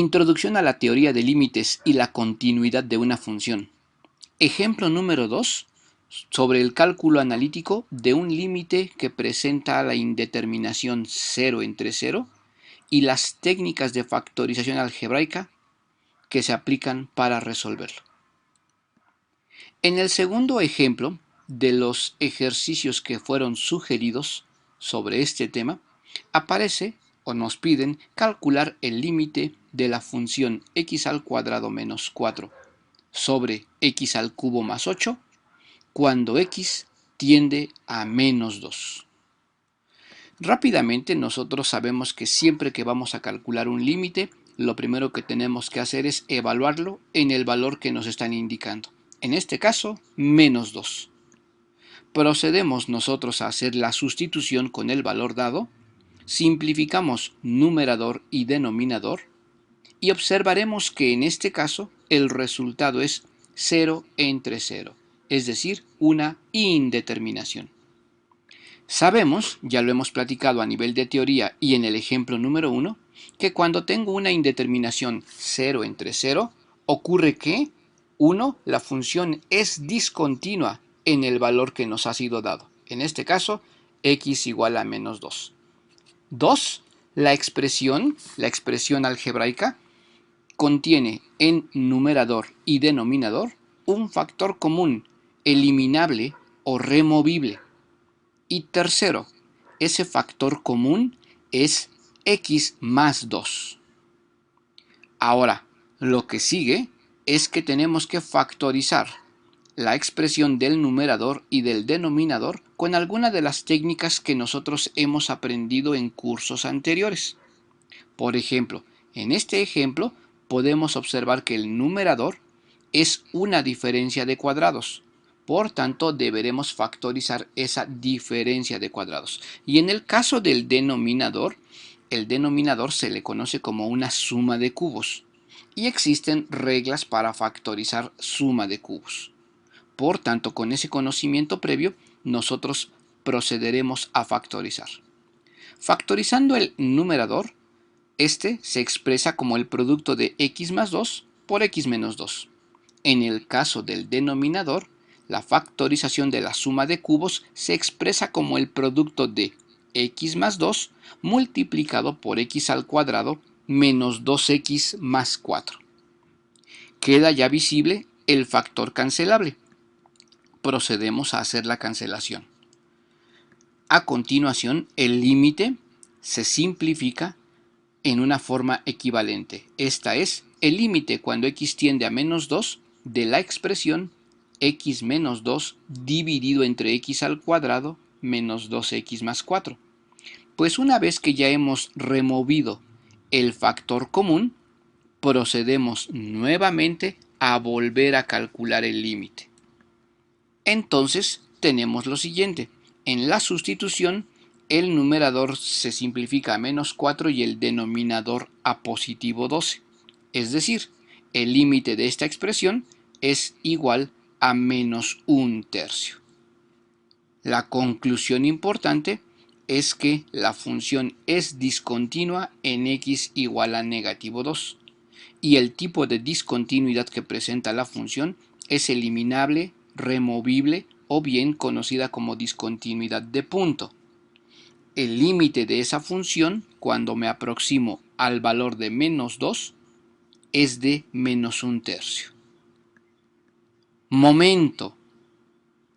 Introducción a la teoría de límites y la continuidad de una función. Ejemplo número 2. Sobre el cálculo analítico de un límite que presenta la indeterminación 0 entre 0 y las técnicas de factorización algebraica que se aplican para resolverlo. En el segundo ejemplo de los ejercicios que fueron sugeridos sobre este tema, aparece o nos piden calcular el límite de la función x al cuadrado menos 4 sobre x al cubo más 8 cuando x tiende a menos 2. Rápidamente nosotros sabemos que siempre que vamos a calcular un límite, lo primero que tenemos que hacer es evaluarlo en el valor que nos están indicando. En este caso, menos 2. Procedemos nosotros a hacer la sustitución con el valor dado, simplificamos numerador y denominador y observaremos que en este caso el resultado es 0 entre 0, es decir, una indeterminación. Sabemos, ya lo hemos platicado a nivel de teoría y en el ejemplo número 1, que cuando tengo una indeterminación 0 entre 0, ocurre que 1. La función es discontinua en el valor que nos ha sido dado. En este caso, x igual a menos 2. 2. La expresión algebraica contiene en numerador y denominador un factor común eliminable o removible. Y tercero, ese factor común es x más 2. Ahora, lo que sigue es que tenemos que factorizar la expresión del numerador y del denominador con alguna de las técnicas que nosotros hemos aprendido en cursos anteriores. Por ejemplo, en este ejemplo podemos observar que el numerador es una diferencia de cuadrados. Por tanto, deberemos factorizar esa diferencia de cuadrados. Y en el caso del denominador, el denominador se le conoce como una suma de cubos. Y existen reglas para factorizar suma de cubos. Por tanto, con ese conocimiento previo, nosotros procederemos a factorizar. Factorizando el numerador, este se expresa como el producto de x más 2 por x menos 2. En el caso del denominador, la factorización de la suma de cubos se expresa como el producto de x más 2 multiplicado por x al cuadrado menos 2x más 4. Queda ya visible el factor cancelable. Procedemos a hacer la cancelación. A continuación, el límite se simplifica en una forma equivalente. Esta es el límite cuando x tiende a menos 2 de la expresión x menos 2 dividido entre x al cuadrado menos 2x más 4. Pues una vez que ya hemos removido el factor común, procedemos nuevamente a volver a calcular el límite. Entonces tenemos lo siguiente. En la sustitución, el numerador se simplifica a menos 4 y el denominador a positivo 12. Es decir, el límite de esta expresión es igual a menos 1/3. La conclusión importante es que la función es discontinua en x igual a negativo 2 y el tipo de discontinuidad que presenta la función es eliminable, removible o bien conocida como discontinuidad de punto. El límite de esa función, cuando me aproximo al valor de menos 2, es de menos 1/3. Momento.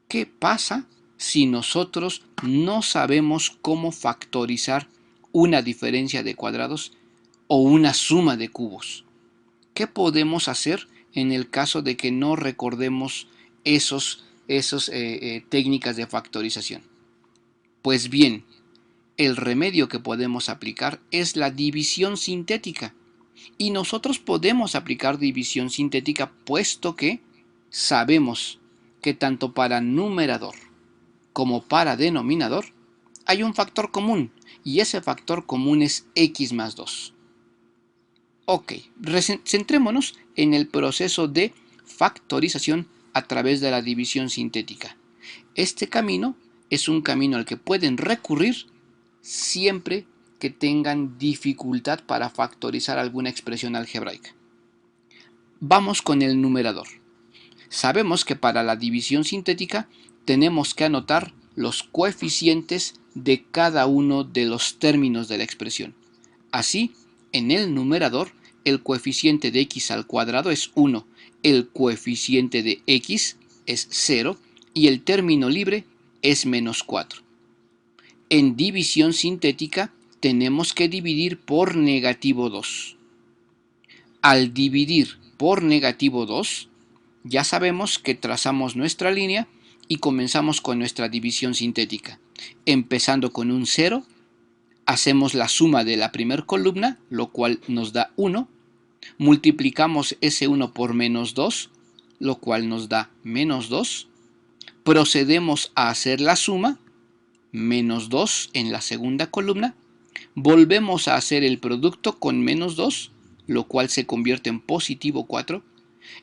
¿Qué pasa si nosotros no sabemos cómo factorizar una diferencia de cuadrados o una suma de cubos? ¿Qué podemos hacer en el caso de que no recordemos esas técnicas de factorización? Pues bien, el remedio que podemos aplicar es la división sintética. Y nosotros podemos aplicar división sintética puesto que sabemos que tanto para numerador como para denominador hay un factor común y ese factor común es x más 2. Ok, centrémonos en el proceso de factorización a través de la división sintética. Este camino es un camino al que pueden recurrir siempre que tengan dificultad para factorizar alguna expresión algebraica. Vamos con el numerador. Sabemos que para la división sintética tenemos que anotar los coeficientes de cada uno de los términos de la expresión. Así, en el numerador, el coeficiente de x al cuadrado es 1, el coeficiente de x es 0 y el término libre es menos 4. En división sintética tenemos que dividir por negativo 2. Al dividir por negativo 2, ya sabemos que trazamos nuestra línea y comenzamos con nuestra división sintética. Empezando con un 0, hacemos la suma de la primera columna, lo cual nos da 1. Multiplicamos ese 1 por menos 2, lo cual nos da menos 2. Procedemos a hacer la suma, menos 2 en la segunda columna. Volvemos a hacer el producto con menos 2, lo cual se convierte en positivo 4.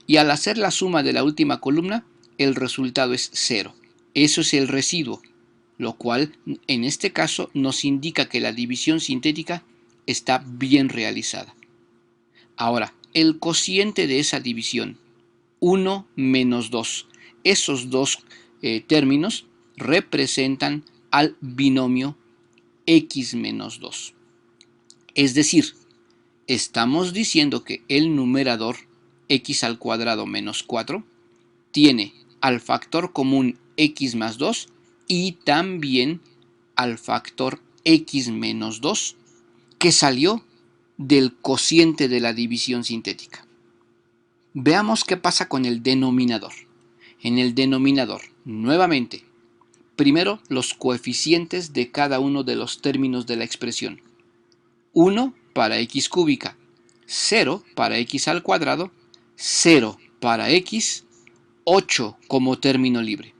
Y al hacer la suma de la última columna, el resultado es 0. Eso es el residuo, lo cual en este caso nos indica que la división sintética está bien realizada. Ahora, el cociente de esa división, 1 menos 2. Esos dos términos representan al binomio x menos 2. Es decir, estamos diciendo que el numerador x al cuadrado menos 4 tiene al factor común x más 2 y también al factor x menos 2 que salió del cociente de la división sintética. Veamos qué pasa con el denominador. En el denominador, nuevamente, primero los coeficientes de cada uno de los términos de la expresión. 1 para x cúbica, 0 para x al cuadrado, 0 para x, 8 como término libre.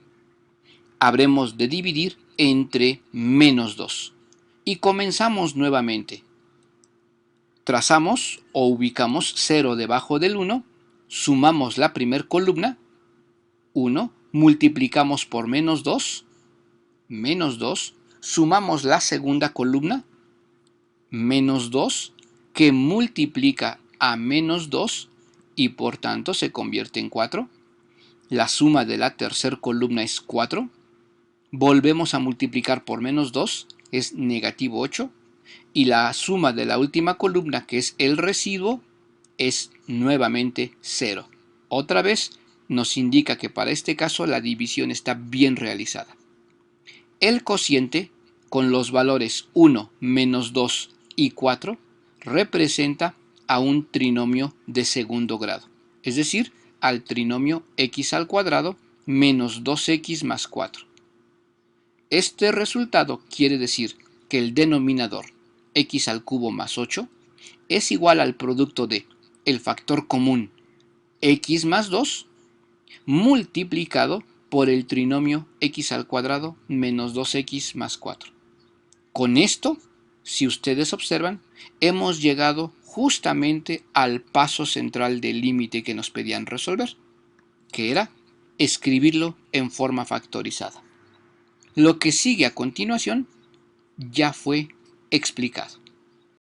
Habremos de dividir entre menos 2. Y comenzamos nuevamente. Trazamos o ubicamos 0 debajo del 1, sumamos la primera columna, 1, multiplicamos por menos 2, sumamos la segunda columna, menos 2, que multiplica a menos 2 y por tanto se convierte en 4. La suma de la tercera columna es 4. Volvemos a multiplicar por menos 2, es negativo 8. Y la suma de la última columna, que es el residuo, es nuevamente 0. Otra vez nos indica que para este caso la división está bien realizada. El cociente, con los valores 1, menos 2 y 4, representa a un trinomio de segundo grado, es decir, al trinomio x al cuadrado menos 2x más 4. Este resultado quiere decir que el denominador x al cubo más 8 es igual al producto de el factor común x más 2 multiplicado por el trinomio x al cuadrado menos 2x más 4. Con esto, si ustedes observan, hemos llegado justamente al paso central del límite que nos pedían resolver, que era escribirlo en forma factorizada. Lo que sigue a continuación ya fue explicado.